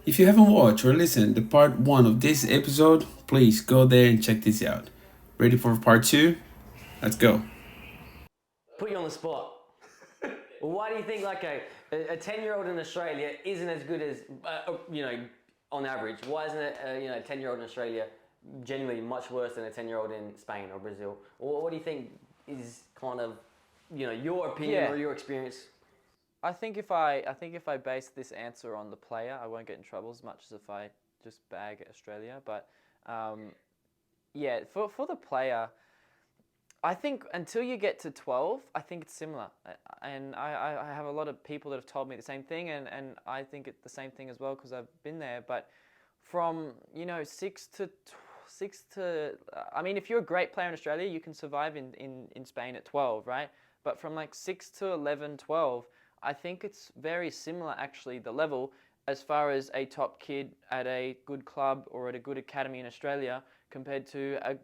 If you haven't watched or listened to part one of this episode, please go there and check this out. Ready for part two? Let's go. Put you on the spot. Why do you think like a 10-year-old in Australia isn't as good as, on average? Why isn't it, a 10-year-old in Australia genuinely much worse than a 10-year-old in Spain or Brazil? Or what do you think is kind of, your opinion Yeah. or your experience? I think if I base this answer on the player, I won't get in trouble as much as if I just bag Australia. But um, yeah, for the player, I think until you get to 12, I think it's similar. And I have a lot of people that have told me the same thing, and I think it's the same thing as well because I've been there. But from, 6 to, I mean, if you're a great player in Australia, you can survive in Spain at 12, right? But from like 6 to 11, 12, I think it's very similar actually, the level, as far as a top kid at a good club or at a good academy in Australia compared to a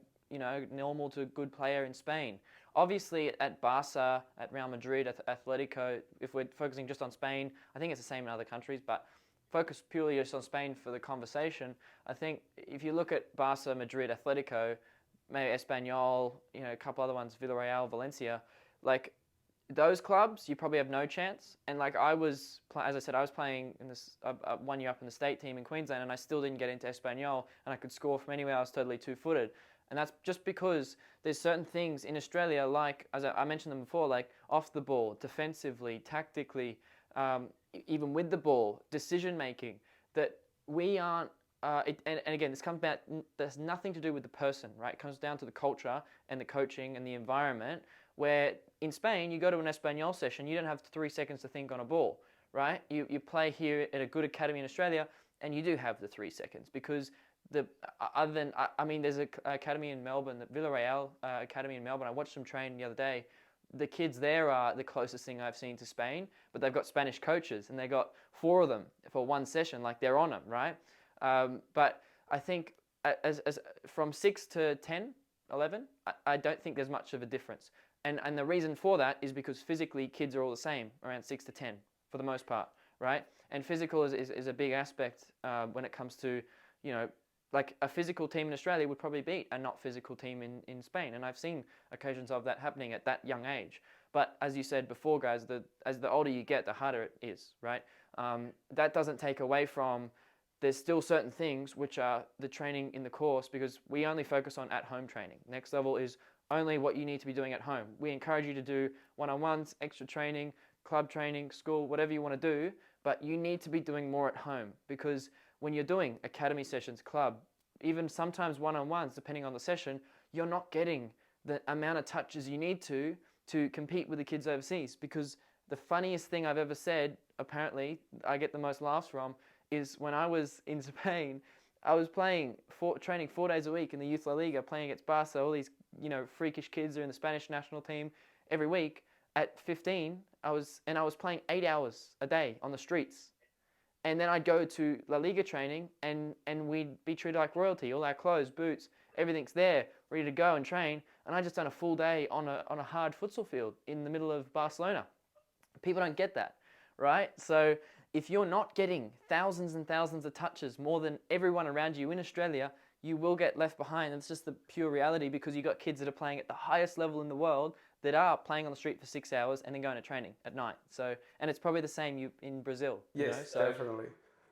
normal to good player in Spain. Obviously, at Barca, at Real Madrid, at Atletico, if we're focusing just on Spain, I think it's the same in other countries, but focus purely just on Spain for the conversation. I think if you look at Barca, Madrid, Atletico, maybe Espanyol, a couple other ones, Villarreal, Valencia, like those clubs, you probably have no chance. And like as I said, I was playing in this 1 year up in the state team in Queensland, and I still didn't get into Espanyol, and I could score from anywhere. I was totally two-footed. And that's just because there's certain things in Australia, like, as I mentioned them before, like off the ball, defensively, tactically, even with the ball, decision making, that we aren't. And again, this comes back. There's nothing to do with the person, right? It comes down to the culture and the coaching and the environment. Where in Spain, you go to an Espanyol session, you don't have 3 seconds to think on a ball, right? You play here at a good academy in Australia, and you do have the 3 seconds because the other than I mean, there's an academy in Melbourne, the Villarreal Academy in Melbourne. I watched them train the other day. The kids there are the closest thing I've seen to Spain, but they've got Spanish coaches, and they got four of them for one session. Like they're on them, right? But I think as from 6 to 10, 11, I don't think there's much of a difference. And the reason for that is because physically kids are all the same around 6 to 10 for the most part, right? And physical is a big aspect when it comes to, like a physical team in Australia would probably beat a not physical team in Spain. And I've seen occasions of that happening at that young age. But as you said before, guys, as the older you get, the harder it is, right? That doesn't take away from there's still certain things which are the training in the course because we only focus on at-home training. Next level is only what you need to be doing at home. We encourage you to do one-on-ones, extra training, club training, school, whatever you want to do, but you need to be doing more at home because when you're doing academy sessions, club, even sometimes one-on-ones, depending on the session, you're not getting the amount of touches you need to compete with the kids overseas because the funniest thing I've ever said, apparently, I get the most laughs from, is when I was in Spain, I was training 4 days a week in the Youth La Liga, playing against Barca. All these, freakish kids are in the Spanish national team every week. At 15, I was playing 8 hours a day on the streets. And then I'd go to La Liga training and we'd be treated like royalty. All our clothes, boots, everything's there, ready to go and train. And I just done a full day on a hard futsal field in the middle of Barcelona. People don't get that, right? So if you're not getting thousands and thousands of touches more than everyone around you in Australia, you will get left behind. It's just the pure reality because you've got kids that are playing at the highest level in the world that are playing on the street for 6 hours and then going to training at night. So, and it's probably the same in Brazil. Yes, definitely.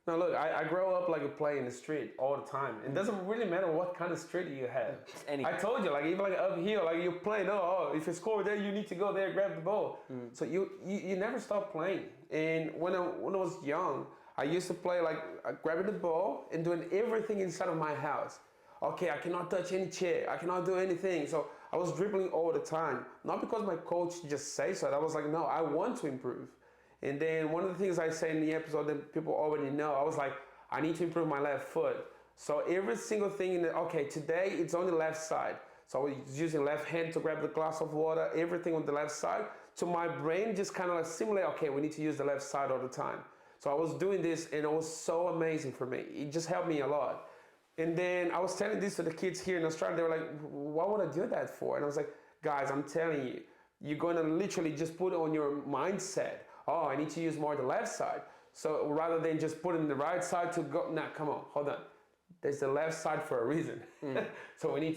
No, look, I grow up like playing in the street all the time. It doesn't really matter what kind of street you have. I told you, like even like up here, like you play, no, if you score there, you need to go there, grab the ball. So you never stop playing. And when I was young, I used to play like grabbing the ball and doing everything inside of my house. Okay, I cannot touch any chair. I cannot do anything. So I was dribbling all the time. Not because my coach just says so. I was like, no, I want to improve. And then one of the things I say in the episode that people already know, I was like, I need to improve my left foot. So every single thing okay, today it's on the left side. So I was using left hand to grab the glass of water, everything on the left side. So my brain just kind of like simulate, okay, we need to use the left side all the time. So I was doing this and it was so amazing for me. It just helped me a lot. And then I was telling this to the kids here in Australia. They were like, what would I do that for? And I was like, guys, I'm telling you, you're going to literally just put it on your mindset. Oh, I need to use more the left side. So rather than just putting the right side to go, nah, come on, hold on. There's the left side for a reason. So we need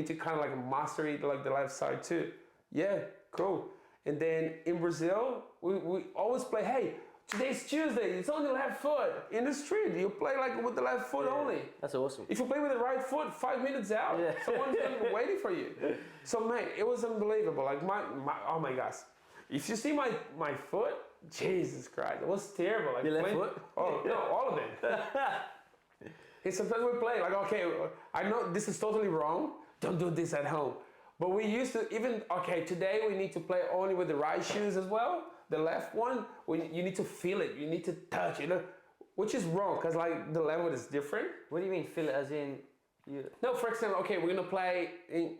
to kind of like master it like the left side too. Yeah, cool. And then in Brazil, we always play, hey, today's Tuesday, it's only left foot. In the street, you play like with the left foot only. That's awesome. If you play with the right foot, 5 minutes out, someone's waiting for you. So mate, it was unbelievable. Like my oh my gosh. If you see my foot, Jesus Christ, it was terrible. Like your left foot? Oh no, all of it. And sometimes we play like, okay, I know this is totally wrong. Don't do this at home. But we used to even, okay, today we need to play only with the right shoes as well. The left one, you need to feel it. You need to touch it, which is wrong because like the level is different. What do you mean feel it as in? You... No, for example, okay, we're gonna play in,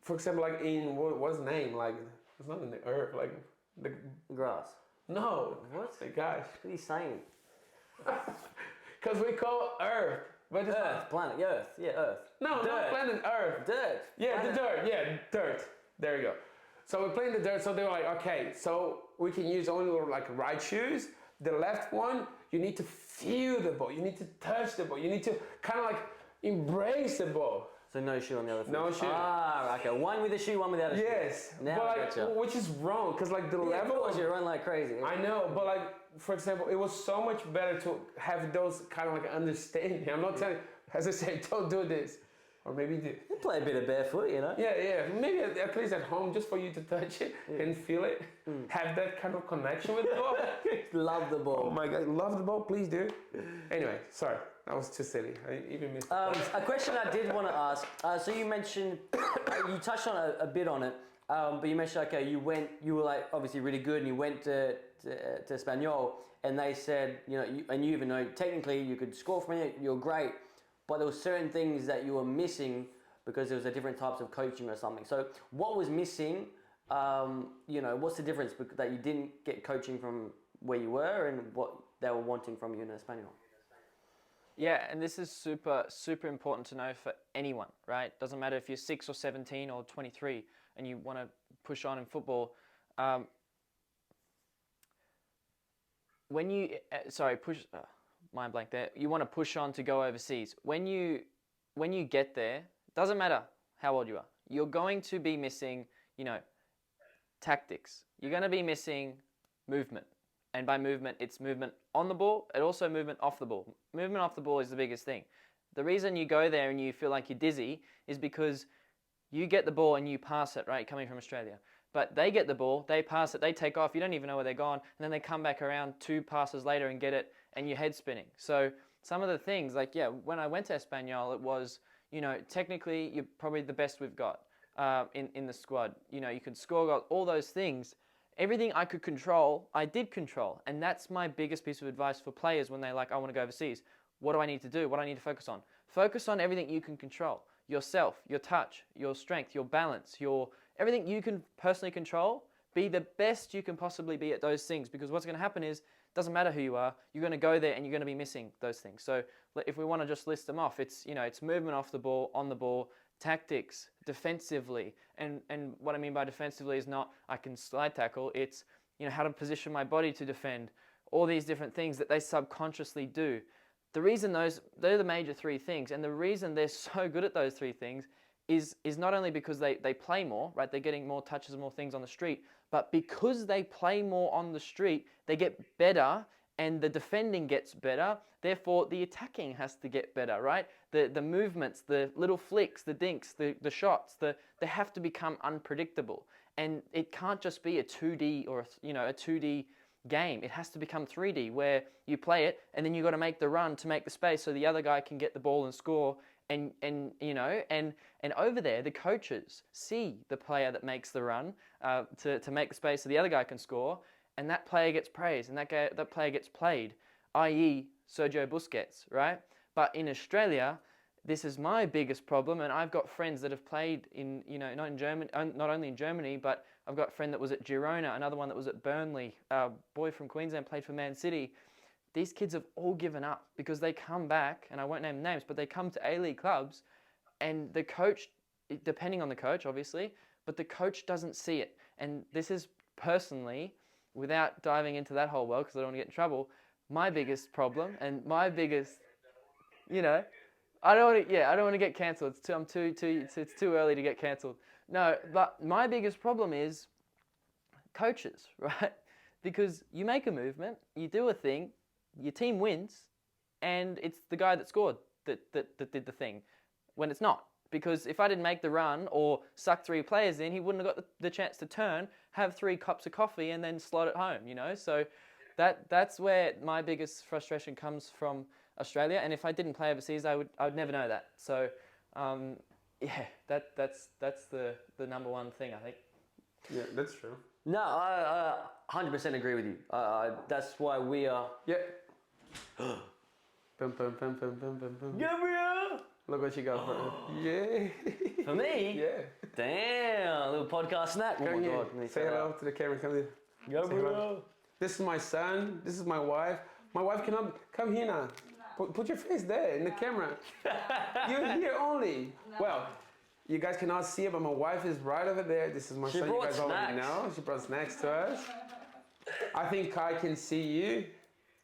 for example, like in what's the name? Like it's not in the earth, like the grass. No. What? The gosh. What are you saying? Because we call earth. But Earth, planet, Earth, yeah, Earth. No, dirt. not planet Earth. Dirt. Yeah, planet. the dirt. Yeah, dirt. There you go. So we're playing the dirt. So they were like, okay, so we can use only like right shoes. The left one, you need to feel the ball. You need to touch the ball. You need to kind of like embrace the ball. So no shoe on the other foot. No shoe. Ah, okay. One with a shoe, one without a shoe. Yes. Now but I like, gotcha. which is wrong because like the level. You run like crazy. I know, but like for example, it was so much better to have those kind of like understanding. I'm not telling. As I say, don't do this. Or maybe do. You play a bit of barefoot, you know? Yeah. Maybe at least at home, just for you to touch it and feel it. Have that kind of connection with the ball. Love the ball. Oh my God, love the ball, please do. Anyway, sorry, that was too silly. I even missed a question I did want to ask. So you mentioned, you touched on a bit on it, but you mentioned, okay, you were like obviously really good and you went to Espanyol and they said, you know, and you even know technically you could score from it, you're great. But there were certain things that you were missing because there was a different types of coaching or something. So what was missing? You know, what's the difference that you didn't get coaching from where you were and what they were wanting from you in Espanol? Yeah, and this is super, super important to know for anyone, right? Doesn't matter if you're 6 or 17 or 23 and you want to push on in football. When you, mind blank there. You want to push on to go overseas. When you get there, doesn't matter how old you are, you're going to be missing, you know, tactics. You're going to be missing movement. And by movement, it's movement on the ball and also movement off the ball. Movement off the ball is the biggest thing. The reason you go there and you feel like you're dizzy is because you get the ball and you pass it, right, coming from Australia. But they get the ball, they pass it, they take off, you don't even know where they're gone, and then they come back around 2 passes later and get it, and your head's spinning. So some of the things, like, yeah, when I went to Espanyol, it was, you know, technically you're probably the best we've got in the squad. You know, you could score goals, all those things. Everything I could control, I did control. And that's my biggest piece of advice for players when they're like, I want to go overseas. What do I need to do? What do I need to focus on? Focus on everything you can control. Yourself, your touch, your strength, your balance, everything you can personally control. Be the best you can possibly be at those things, because what's going to happen is, doesn't matter who you are, you're going to go there and you're going to be missing those things. So if we want to just list them off, it's, you know, it's movement off the ball, on the ball, tactics, defensively. And what I mean by defensively is not I can slide tackle, it's, you know, how to position my body to defend, all these different things that they subconsciously do. The reason they're the major 3 things, and the reason they're so good at those 3 things is not only because they play more, right? They're getting more touches and more things on the street, but because they play more on the street, they get better and the defending gets better. Therefore, the attacking has to get better, right? The movements, the little flicks, the dinks, the shots, they have to become unpredictable. And it can't just be a 2D or a 2D game. It has to become 3D, where you play it and then you got to make the run to make the space so the other guy can get the ball and score. And over there, the coaches see the player that makes the run to make the space so the other guy can score, and that player gets praised and that player gets played, i.e. Sergio Busquets, right? But in Australia, this is my biggest problem, and I've got friends that have played in, you know, not only in Germany, but I've got a friend that was at Girona, another one that was at Burnley, a boy from Queensland played for Man City. These kids have all given up because they come back, and I won't name names, but they come to A-League clubs, and the coach, depending on the coach, obviously, but the coach doesn't see it. And this is personally without diving into that whole world because I don't want to get in trouble, my biggest problem and my biggest, I don't want to. Yeah, I don't want to get cancelled. It's too early to get cancelled. No, but my biggest problem is coaches, right? Because you make a movement, you do a thing, your team wins, and it's the guy that scored that did the thing, when it's not. Because if I didn't make the run or suck 3 players in, he wouldn't have got the chance to turn, have 3 cups of coffee, and then slot it home. So that's where my biggest frustration comes from Australia. And if I didn't play overseas, I would never know that. So that's the number one thing, I think. Yeah, that's true. No, I 100% agree with you. That's why we are. Yeah. Pum, pum, pum, pum, pum, pum, pum. Gabriel! Look what you got for Yeah. For me? Yeah. Damn, a little podcast snack. Oh my God. Say hello to the camera. Come here. Gabriel. This is my son. This is my wife. My wife cannot come here now. Put your face there in the camera. You're here only. Well, you guys cannot see it, but my wife is right over there. This is my son. You guys already know. She brought snacks to us. I think Kai can see you.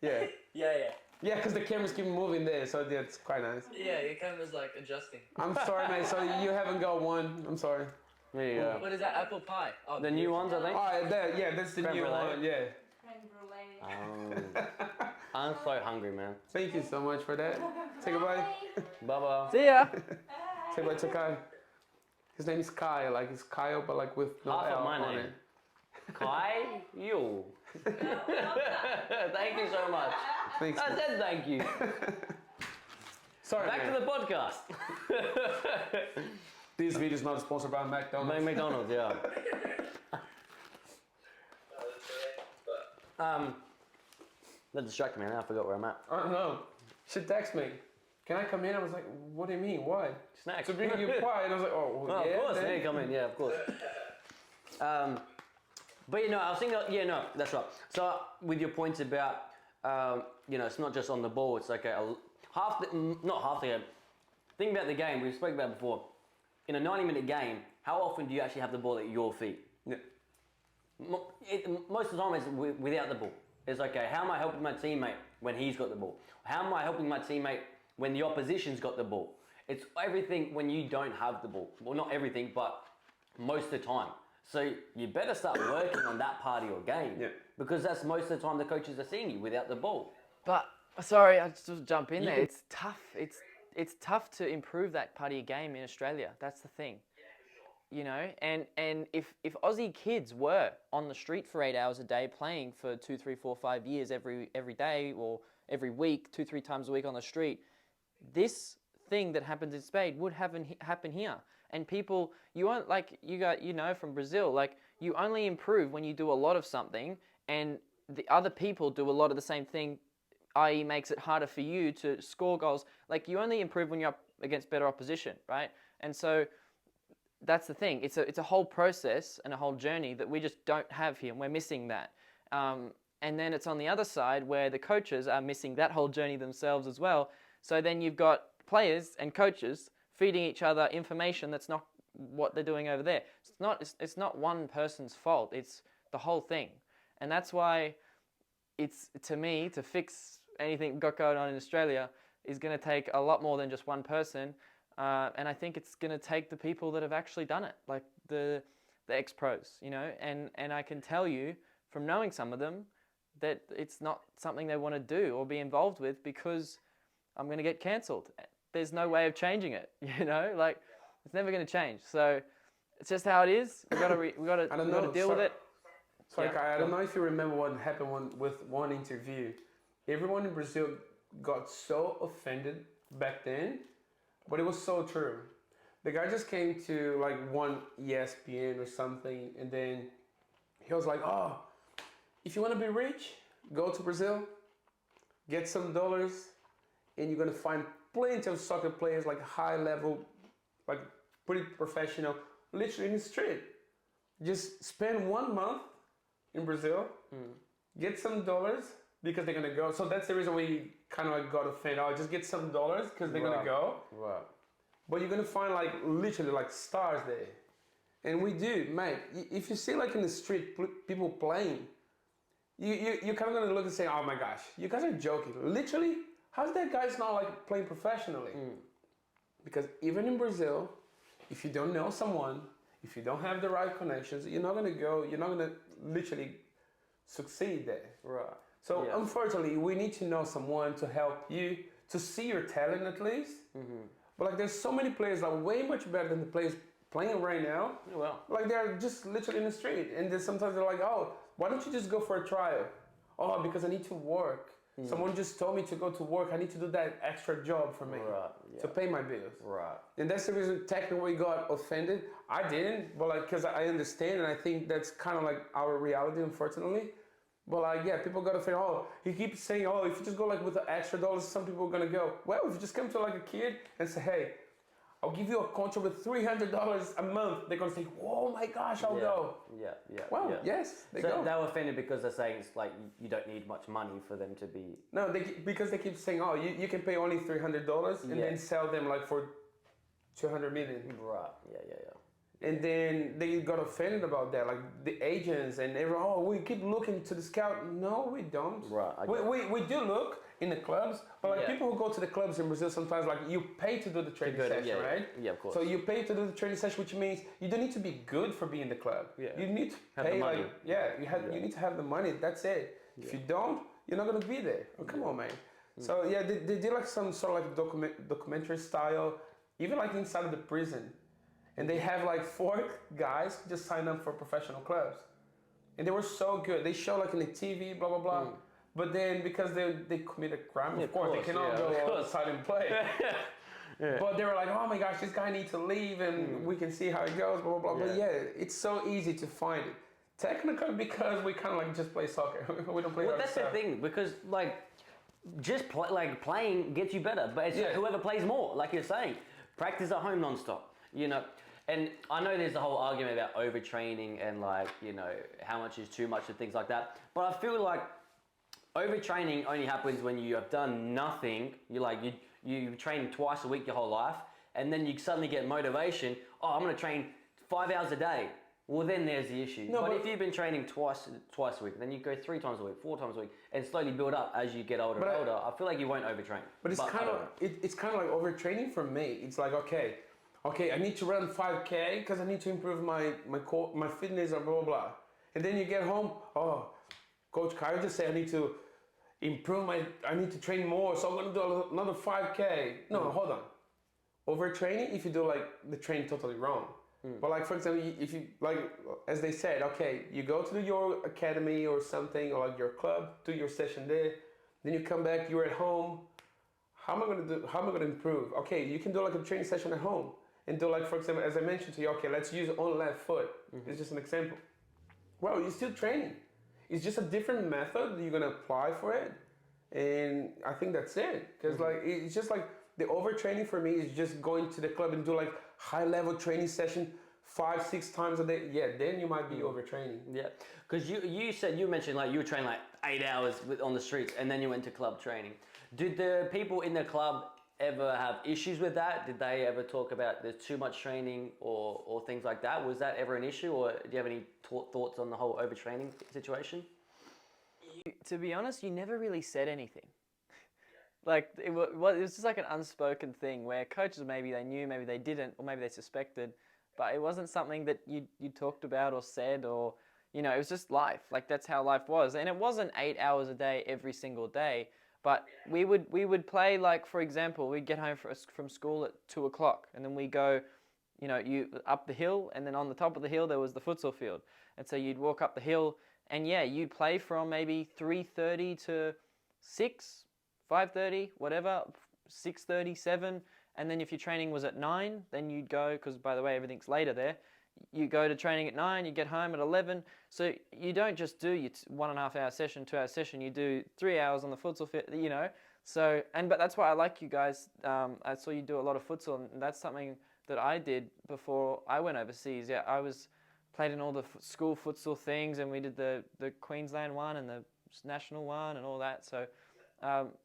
Yeah. Yeah. Yeah, because the cameras keep moving there, so that's quite nice. Yeah, your camera's like adjusting. I'm sorry, mate. So you haven't got one. I'm sorry. There you go. What is that? Apple pie? Oh, The new ones, I think. Oh, that's the new one. Yeah. I'm so hungry, man. Thank you so much for that. Say goodbye. Bye-bye. See ya. Say bye to Kai. His name is Kai, like it's Kyle, but like with no Half L of my on name. it. Kai, you. Thank you so much. Thanks. I said thank you. Sorry, Back man. to the podcast. This video is not sponsored by McDonald's. McDonald's, yeah. That distracted me, and I forgot where I'm at. I don't know. She texted me. Can I come in? I was like, what do you mean? Why? Snacks. To bring you pie. And I was like, oh, Well, yeah. of course, then. yeah, come in, yeah, of course. But I was thinking, no, that's right. So with your points about, it's not just on the ball. It's like not half the game. Think about the game. We spoke about it before. In a 90-minute game, how often do you actually have the ball at your feet? Yeah. Most of the time, it's without the ball. It's okay. How am I helping my teammate when he's got the ball? How am I helping my teammate when the opposition's got the ball? It's everything when you don't have the ball. Well, not everything, but most of the time. So you better start working on that part of your game. Yeah. Because that's most of the time the coaches are seeing you without the ball. But sorry, I just jump in there. It's tough. It's tough to improve that part of your game in Australia. That's the thing. And if Aussie kids were on the street for 8 hours a day playing for 2, 3, 4, 5 years every day or every week, 2, 3 times a week on the street, this thing that happens in Spain would happen here. And people, from Brazil, like you only improve when you do a lot of something, and the other people do a lot of the same thing, i.e. makes it harder for you to score goals. Like you only improve when you're up against better opposition, right? And so that's the thing. It's a whole process and a whole journey that we just don't have here, and we're missing that. And then it's on the other side where the coaches are missing that whole journey themselves as well. So then you've got players and coaches feeding each other information that's not what they're doing over there. It's not one person's fault. It's the whole thing. And that's why it's, to me, to fix anything got going on in Australia is going to take a lot more than just one person. And I think it's going to take the people that have actually done it, like the ex-pros, and I can tell you from knowing some of them that it's not something they want to do or be involved with because I'm going to get cancelled. There's no way of changing it, like it's never going to change. So it's just how it is. We got to deal with it. Sorry, Kai, I don't know if you remember what happened with one interview. Everyone in Brazil got so offended back then, but it was so true. The guy just came to like one ESPN or something, and then he was like, oh, if you want to be rich, go to Brazil, get some dollars, and you're going to find plenty of soccer players, like high level, like pretty professional, literally in the street. Just spend 1 month in Brazil, get some dollars, because they're going to go. So that's the reason we kind of like got offended. Oh, just get some dollars because they're going to go. Right. But you're going to find like literally like stars there. And we do, mate. If you see like in the street people playing, you're kind of gonna look and say, oh my gosh, you guys are joking. Literally, how's that guy's not like playing professionally? Because even in Brazil, if you don't know someone, if you don't have the right connections, you're not gonna literally succeed there. Right. So unfortunately, we need to know someone to help you to see your talent at least. But like, there's so many players that are way much better than the players playing right now. Well, Like they're just literally in the street, and then sometimes they're like, oh, why don't you just go for a trial? Oh, because I need to work. Someone just told me to go to work. I need to do that extra job for me to pay my bills. Right. And that's the reason technically got offended. I didn't, but like, because I understand, and I think that's kind of like our reality, unfortunately. But like, yeah, people got to think, oh, he keeps saying, oh, if you just go like with the extra dollars, some people are going to go. Well, if you just come to like a kid and say, hey, I'll give you a contract with $300 a month, they're going to say, oh my gosh, I'll go. Yeah. Well, yes, they So go. they were offended because they're saying it's like you don't need much money for them to be. No, because they keep saying, oh, you can pay only $300 and then sell them like for 200 million. Right. Yeah. And then they got offended about that, like the agents and everyone. Oh, we keep looking to the scout. No, we don't. Right. We do look in the clubs, but like people who go to the clubs in Brazil sometimes, like you pay to do the training session, right? Yeah, of course. So you pay to do the training session, which means you don't need to be good for being in the club. Yeah. You need to Have pay the money. you need to have the money. That's it. If you don't, you're not gonna be there. Oh, come on, man. So yeah, they did like some sort of like documentary style, even like inside of the prison. And they have like 4 guys who just signed up for professional clubs. And they were so good. They show like in the TV, blah, blah, blah. But then because they commit a crime, of course, they cannot go outside and play. But they were like, oh my gosh, this guy needs to leave and we can see how it goes, blah, blah, blah. But yeah, it's so easy to find it. Technically, because we kind of like just play soccer. We don't play Well, other that's stuff. the thing, because like just playing gets you better, but it's whoever plays more, like you're saying. Practice at home non-stop, you know. And I know there's a whole argument about overtraining and like, you know, how much is too much and things like that. But I feel like overtraining only happens when you have done nothing. You train twice a week your whole life, and then you suddenly get motivation. Oh, I'm going to train 5 hours a day. Well, then there's the issue. No, but if you've been training twice a week, then you go 3 times a week, 4 times a week, and slowly build up as you get older and older, I feel like you won't overtrain. But it's kind of like overtraining for me. It's like, okay, I need to run 5K because I need to improve my fitness or blah, blah, blah. And then you get home, oh, Coach Kyle just said I need to I need to train more, so I'm going to do another 5K. No, hold on. Overtraining if you do like the training totally wrong. But like, for example, if you, like, as they said, okay, you go to your academy or something, or like your club, do your session there, then you come back, you're at home. How am I going to improve? Okay, you can do like a training session at home. And do like, for example, as I mentioned to you, okay, let's use on left foot. It's just an example. Well, you're still training. It's just a different method that you're gonna apply for it. And I think that's it. Because like, it's just like the overtraining for me is just going to the club and do like high level training session 5-6 times a day. Yeah, then you might be overtraining. Yeah, because you mentioned like you were training like 8 hours on the streets and then you went to club training. Did the people in the club ever have issues with that? Did they ever talk about there's too much training or things like that? Was that ever an issue, or do you have any thoughts on the whole overtraining situation? To be honest, you never really said anything. Like it was just like an unspoken thing where coaches, maybe they knew, maybe they didn't, or maybe they suspected, but it wasn't something that you talked about or said, or you know, it was just life. Like that's how life was, and it wasn't 8 hours a day every single day. But we would play, like, for example, we'd get home from school at 2 o'clock, and then we go, you know, up the hill, and then on the top of the hill there was the futsal field. And so you'd walk up the hill, and yeah, you'd play from maybe 3:30 to 6, 5:30, whatever, 6:30, 7. And then if your training was at 9, then you'd go, because by the way, everything's later there, you go to training at 9, you get home at 11. So you don't just do your 1.5 hour session, 2 hour session, you do 3 hours on the futsal fit, you know. So, but that's why I like you guys. I saw you do a lot of futsal, and that's something that I did before I went overseas. Yeah, I played in all the school futsal things, and we did the Queensland one and the national one and all that. So,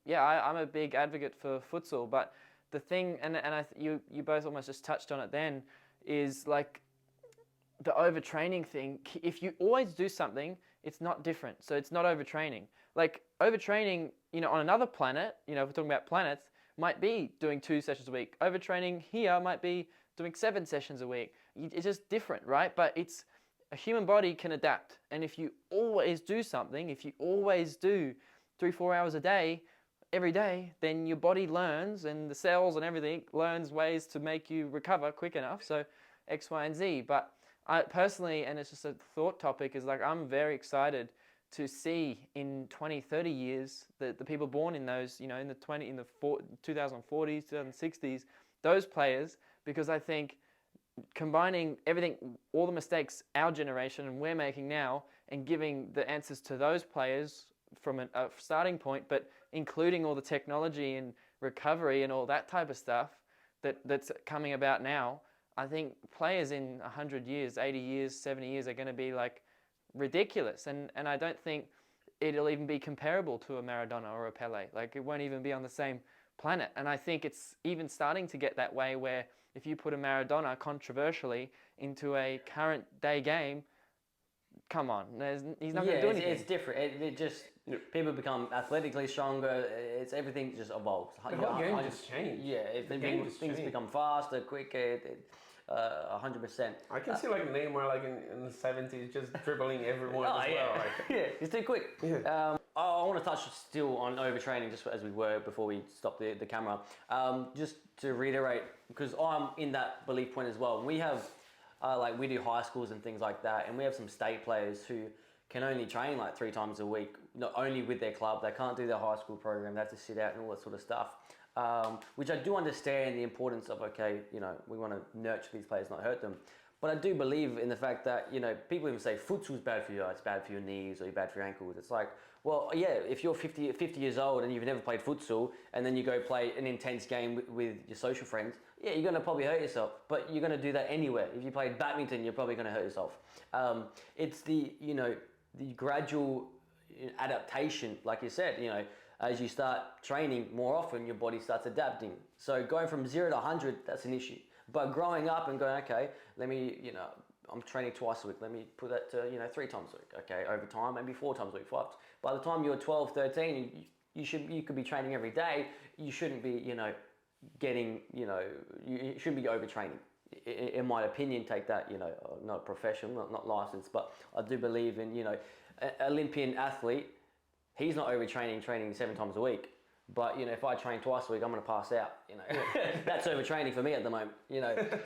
yeah, I'm a big advocate for futsal. But the thing, and you both almost just touched on it then, is like, the overtraining thing. If you always do something it's not different. So it's not overtraining. Like overtraining, on another planet, if we're talking about planets, might be doing 2 sessions a week. Overtraining here might be doing 7 sessions a week. It's just different, right? But a human body can adapt. And if you always do something, if you always do 3-4 hours a day, every day, then your body learns, and the cells and everything learns ways to make you recover quick enough. So X, Y, and Z. But I personally, and it's just a thought topic, is like I'm very excited to see in 20, 30 years the people born in those, in the 2040s, 2060s, those players, because I think combining everything, all the mistakes our generation and we're making now, and giving the answers to those players from a starting point, but including all the technology and recovery and all that type of stuff that's coming about now, I think players in 100 years, 80 years, 70 years are going to be like ridiculous. And I don't think it'll even be comparable to a Maradona or a Pele. Like it won't even be on the same planet. And I think it's even starting to get that way where if you put a Maradona controversially into a current day game, come on, he's not going to do anything. It's different. It just, people become athletically stronger. Everything just evolves. The whole game just changed. Yeah, things become faster, quicker. 100%. I can see like Neymar like in the 70s just dribbling everyone as well. Like. Yeah, he's too quick. Yeah. I want to touch still on overtraining just as we were before we stopped the camera. Just to reiterate, because I'm in that belief point as well. We have, we do high schools and things like that, and we have some state players who can only train like 3 times a week, not only with their club, they can't do their high school program, they have to sit out and all that sort of stuff. Which I do understand the importance of, we want to nurture these players, not hurt them. But I do believe in the fact that, people even say futsal's bad for you, it's bad for your knees or you're bad for your ankles. It's like, well, yeah, if you're 50 years old and you've never played futsal and then you go play an intense game with your social friends, yeah, you're going to probably hurt yourself, but you're going to do that anywhere. If you played badminton, you're probably going to hurt yourself. It's the gradual adaptation, like you said, as you start training more often, your body starts adapting. So going from 0 to 100, that's an issue. But growing up and going, okay, let me, I'm training twice a week. Let me put that to, 3 times a week. Okay, over time, maybe 4 times a week, 5. By the time you're 12, 13, you could be training every day. You shouldn't be, getting, you shouldn't be overtraining. In my opinion, take that, not professional, not licensed, but I do believe in, an Olympian athlete. He's not overtraining, training 7 times a week. But, if I train twice a week, I'm going to pass out, That's overtraining for me at the moment,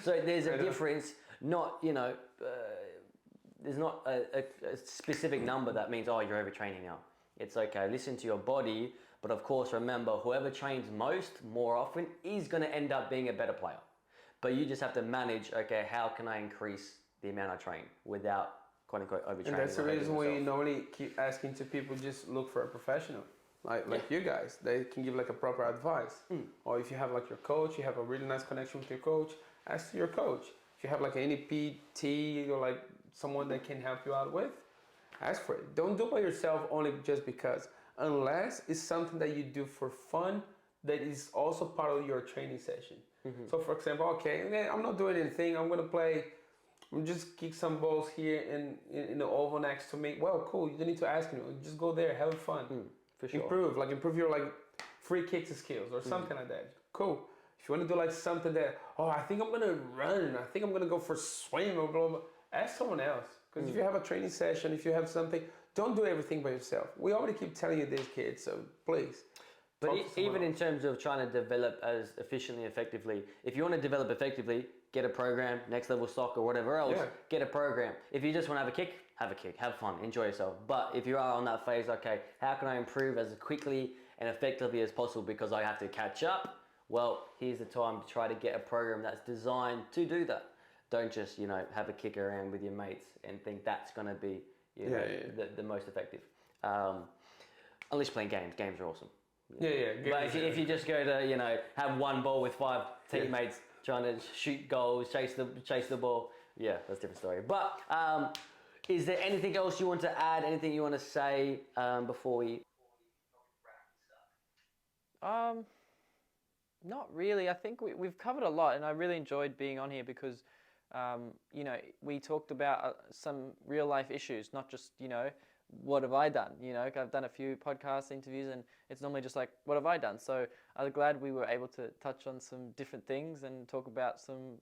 So there's a difference, not, there's not a specific number that means, oh, you're overtraining now. It's okay, listen to your body, but of course, remember, whoever trains more often is going to end up being a better player. But you just have to manage, okay, how can I increase the amount I train without quote unquote overtraining? And that's the reason why you normally keep asking to people just look for a professional. Like you guys, they can give like a proper advice. Or if you have like your coach, you have a really nice connection with your coach, ask your coach. If you have like any PT or like someone that can help you out with, ask for it. Don't do it by yourself only just because, unless it's something that you do for fun that is also part of your training session. So for example, okay, I'm not doing anything, I'm just kick some balls here in the oval next to me. Well, cool, you don't need to ask me, just go there, have fun. For sure. Improve your like free kicks skills or something like that. Cool. If you want to do like something that, I think I'm gonna run, I think I'm gonna go for a swim or blah blah, ask someone else. Because if you have a training session, if you have something, don't do everything by yourself. We already keep telling you this, kids, so please. But even in terms of trying to develop as efficiently and effectively, if you want to develop effectively, get a program, next level soccer, whatever else, get a program. If you just want to have a kick, have fun, enjoy yourself. But if you are on that phase, okay, how can I improve as quickly and effectively as possible because I have to catch up? Well, here's the time to try to get a program that's designed to do that. Don't just, have a kick around with your mates and think that's going to be the most effective. Unless you're playing games. Games are awesome. Yeah. But if you just go to, have one ball with 5 teammates trying to shoot goals, chase the ball, that's a different story. But is there anything else you want to add? Anything you want to say before we wrap this up? Not really. I think we've covered a lot, and I really enjoyed being on here because, we talked about some real life issues, not just, what have I done? You know, I've done a few podcast interviews, and it's normally just like, what have I done? So I'm glad we were able to touch on some different things and talk about some,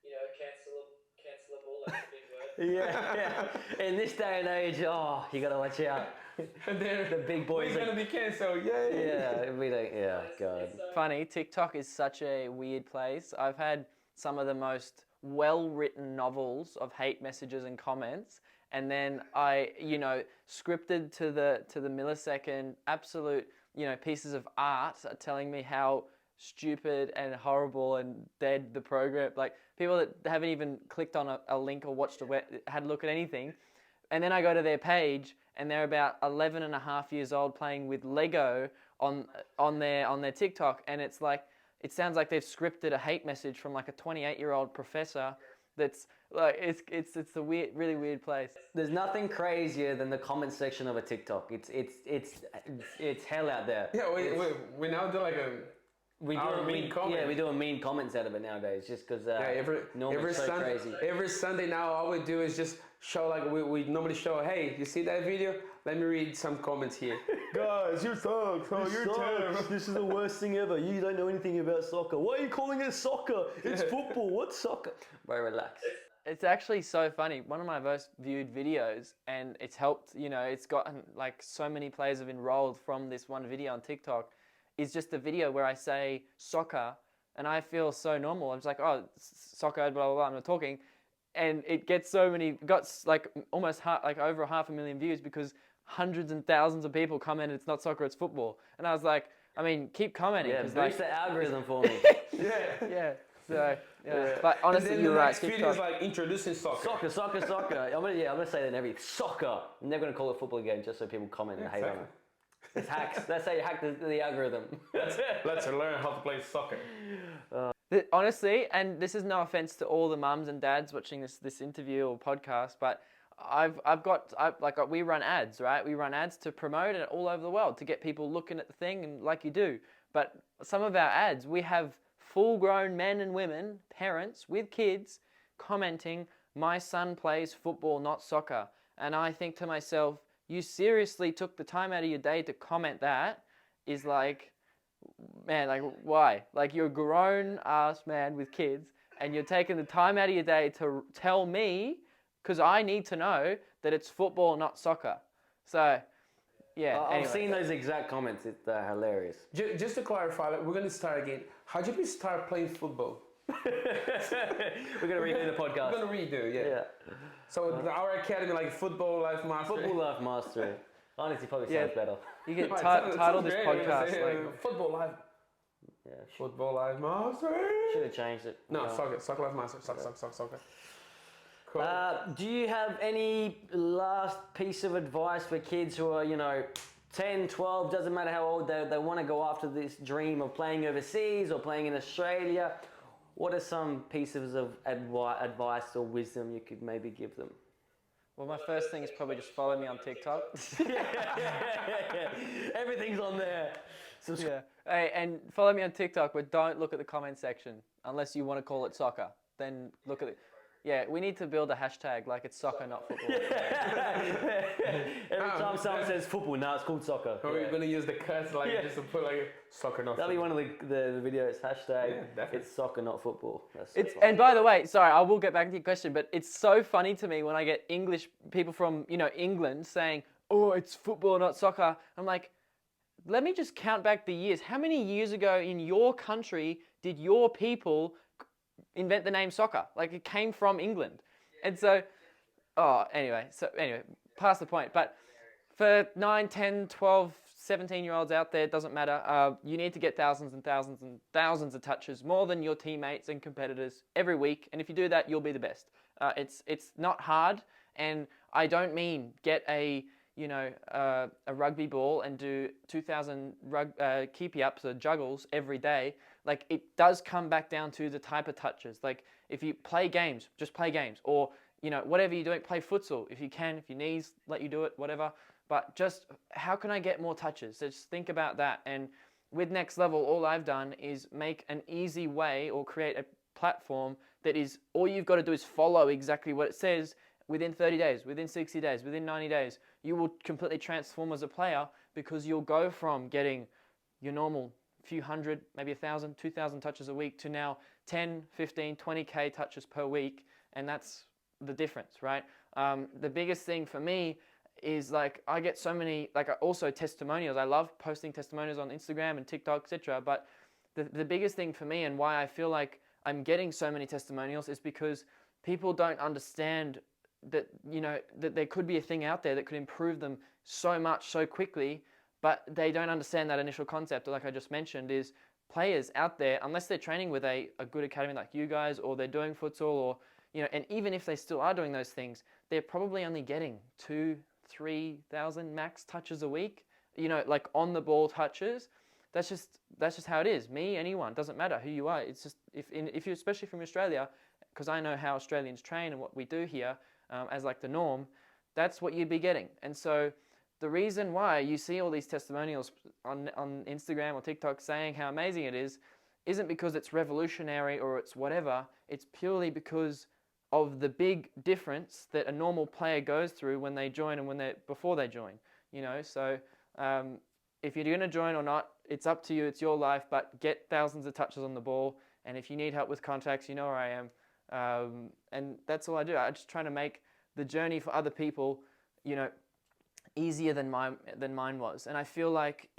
you know, cancelable. That's a big word. Yeah. In this day and age, you gotta watch out. The big boys are gonna be cancelled. Yay. Yeah, we don't. Yeah, God. It's funny. TikTok is such a weird place. I've had some of the most well-written novels of hate messages and comments, and then I, you know, scripted to the millisecond, absolute, you know, pieces of art are telling me how stupid and horrible and dead the program. Like people that haven't even clicked on a link or watched had a look at anything, and then I go to their page and they're about 11 and a half years old playing with Lego on their TikTok, and it's like, it sounds like they've scripted a hate message from like a 28-year-old professor. That's like, it's a weird, really weird place. There's nothing crazier than the comment section of a TikTok. It's hell out there. Yeah, we now do like a we do mean comments out of it nowadays, just because every so Sunday, crazy. Every Sunday now, all we do is just show, like we normally show, hey, you see that video? Let me read some comments here. Guys, you suck. Oh, you're terrible. This is the worst thing ever. You don't know anything about soccer. Why are you calling it soccer? It's football. What's soccer? Bro, relax. It's actually so funny. One of my most viewed videos, and it's helped, you know, it's gotten like so many players have enrolled from this one video on TikTok, is just a video where I say soccer, and I feel so normal. I'm just like, oh, soccer, blah, blah, blah, I'm not talking. And it gets got like almost over 500,000 views because hundreds and thousands of people comment, it's not soccer, it's football. And I was like, I mean, keep commenting. Yeah, boost the algorithm for me. Yeah. So, yeah. But honestly, you're right. The next video is like introducing soccer. Soccer. I'm gonna say that in every soccer. I'm never gonna call it football again, just so people comment and hate on it. It's hacks. That's how you hack the algorithm. Let's learn how to play soccer. Honestly, and this is no offense to all the mums and dads watching this interview or podcast, but we run ads, right? We run ads to promote it all over the world to get people looking at the thing, and like you do. But some of our ads, we have full-grown men and women, parents with kids, commenting, "My son plays football, not soccer." And I think to myself, you seriously took the time out of your day to comment that? Is like, man, like, why? Like, you're a grown-ass man with kids, and you're taking the time out of your day to tell me, because I need to know that it's football, not soccer. So, yeah. I've seen those exact comments. It's hilarious. Just to clarify, we're going to start again. How did we start playing football? We're going to redo the podcast. We're going to redo, yeah. So our academy, like Football Life Mastery. Football Life Mastery. Honestly, probably sounds better. You get title this podcast like Football Life. Yeah. Football Life Mastery. Should have changed it. No, Soccer Life Mastery. Soccer. Cool. Do you have any last piece of advice for kids who are, 10, 12, doesn't matter how old they want to go after this dream of playing overseas or playing in Australia? What are some pieces of advice or wisdom you could maybe give them? Well, my first thing is probably just follow me on TikTok. Everything's on there. Yeah. Hey, and follow me on TikTok, but don't look at the comment section unless you want to call it soccer. Then look at it. Yeah, we need to build a hashtag like it's soccer, not football. Every time someone says football, no, it's called soccer. Or we're going to use the cuts just to put like soccer, not That'll football. be one of the videos, hashtag it's soccer, not football. And by the way, sorry, I will get back to your question, but it's so funny to me when I get English people from, England saying, oh, it's football, not soccer. I'm like, let me just count back the years. How many years ago in your country did your people invent the name soccer? Like, it came from England. And so, anyway, past the point. But for 9, 10, 12, 17-year-olds out there, it doesn't matter. You need to get thousands and thousands and thousands of touches, more than your teammates and competitors every week. And if you do that, you'll be the best. It's not hard. And I don't mean get a rugby ball and do 2,000 keepy-ups or juggles every day. Like, it does come back down to the type of touches. Like, if you play games, just play games. Or, whatever you're doing, play futsal. If you can, if your knees let you do it, whatever. But just, how can I get more touches? So just think about that. And with Next Level, all I've done is make an easy way or create a platform that is, all you've got to do is follow exactly what it says. within 30 days, within 60 days, within 90 days, you will completely transform as a player because you'll go from getting your normal few hundred, maybe 1,000, 2,000 touches a week to now 10, 15, 20K touches per week. And that's the difference, right? The biggest thing for me is like I get so many, like also testimonials. I love posting testimonials on Instagram and TikTok, etc. But the biggest thing for me and why I feel like I'm getting so many testimonials is because people don't understand that, you know, that there could be a thing out there that could improve them so much so quickly, but they don't understand that initial concept. Like I just mentioned, is players out there, unless they're training with a good academy like you guys, or they're doing futsal, or, you know, and even if they still are doing those things, they're probably only getting 2,000-3,000 max touches a week, you know, like on the ball touches. That's just how it is. Me, anyone, doesn't matter who you are. It's just if you're especially from Australia, because I know how Australians train and what we do here as like the norm, that's what you'd be getting. And so the reason why you see all these testimonials on Instagram or TikTok saying how amazing it is isn't because it's revolutionary or it's whatever. It's purely because of the big difference that a normal player goes through when they join and before they join. You know, so if you're going to join or not, it's up to you. It's your life, but get thousands of touches on the ball. And if you need help with contacts, you know where I am. And that's all I do. I'm just trying to make the journey for other people, you know, easier than mine was. And I feel like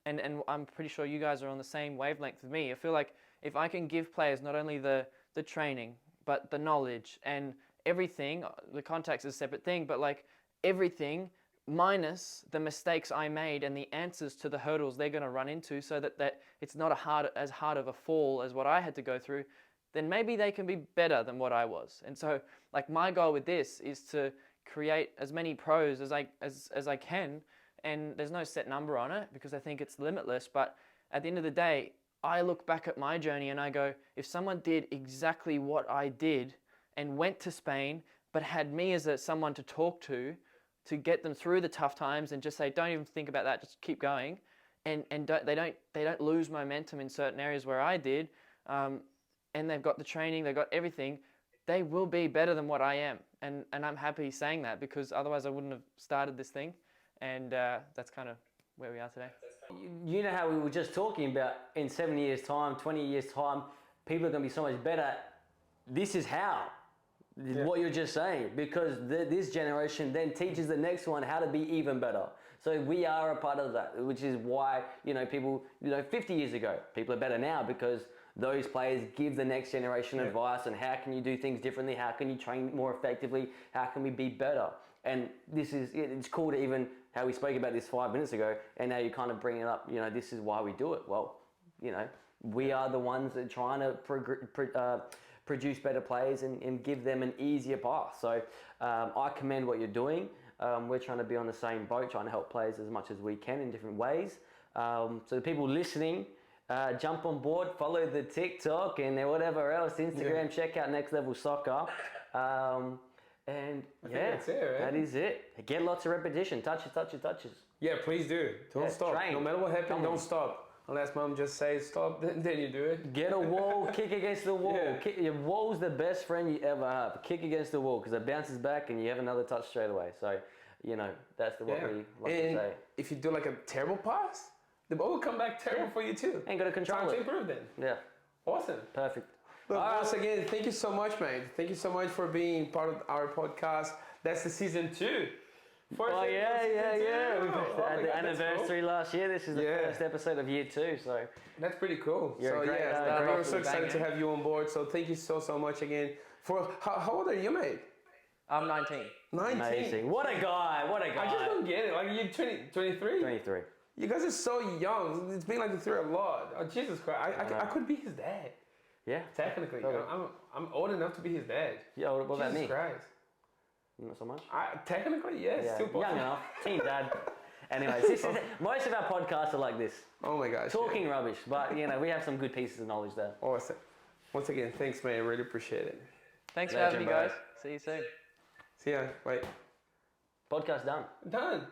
and I'm pretty sure you guys are on the same wavelength with me. I feel like if I can give players not only the training, but the knowledge and everything, the contacts is a separate thing, but like everything minus the mistakes I made and the answers to the hurdles they're going to run into, so that it's not as hard of a fall as what I had to go through, then maybe they can be better than what I was. And so like my goal with this is to create as many pros as I can, and there's no set number on it because I think it's limitless. But at the end of the day, I look back at my journey and I go, if someone did exactly what I did and went to Spain, but had me as someone to talk to get them through the tough times and just say, don't even think about that, just keep going, and they don't lose momentum in certain areas where I did, and they've got the training, they've got everything, they will be better than what I am. And I'm happy saying that, because otherwise I wouldn't have started this thing. And that's kind of where we are today. You know how we were just talking about in 7 years' time, 20 years' time, people are going to be so much better. This is how. Yeah. What you're just saying, because this generation then teaches the next one how to be even better. So we are a part of that, which is why, you know, people, you know, 50 years ago, people are better now because those players give the next generation advice on how can you do things differently, how can you train more effectively, how can we be better. And this is, it's cool to even how we spoke about this 5 minutes ago, and now you kind of bring it up, you know, this is why we do it. Well, you know, we are the ones that are trying to produce better players and give them an easier path. So I commend what you're doing. We're trying to be on the same boat, trying to help players as much as we can in different ways. So the people listening, jump on board, follow the TikTok and whatever else, Instagram, check out Next Level Soccer. And that's it, right? That is it. Get lots of repetition, touches. Yeah, please do. Don't stop. Train. No matter what happens, don't stop. Unless mom just says stop, then you do it. Get a wall, kick against the wall. Yeah. Your wall's the best friend you ever have. Kick against the wall because it bounces back and you have another touch straight away. So, you know, that's what we like to say. If you do like a terrible pass, the ball will come back terrible for you too. Ain't got to control Trying it. to improve then. Yeah. Awesome. Perfect. Look, once again, thank you so much, man. Thank you so much for being part of our podcast. That's the season 2. Yeah. We had the anniversary last year. This is the first episode of year 2, so that's pretty cool. You're so great, we're so excited to have you on board. So thank you so much again. For how old are you, mate? I'm 19. 19. Amazing. What a guy. I just don't get it. Like you're 23. 23. You guys are so young. It's been like through a lot. Oh, Jesus Christ! I could be his dad. Yeah. Technically, I'm old enough to be his dad. Yeah. What about me? Jesus Christ. Not so much? Technically, yes. Still possible. Young enough. Teen dad. Anyways, most of our podcasts are like this. Oh my gosh. Talking rubbish, but you know, we have some good pieces of knowledge there. Awesome. Once again, thanks, man. Really appreciate it. Thanks for having me, guys. See you soon. See ya. Bye. Podcast done. Done.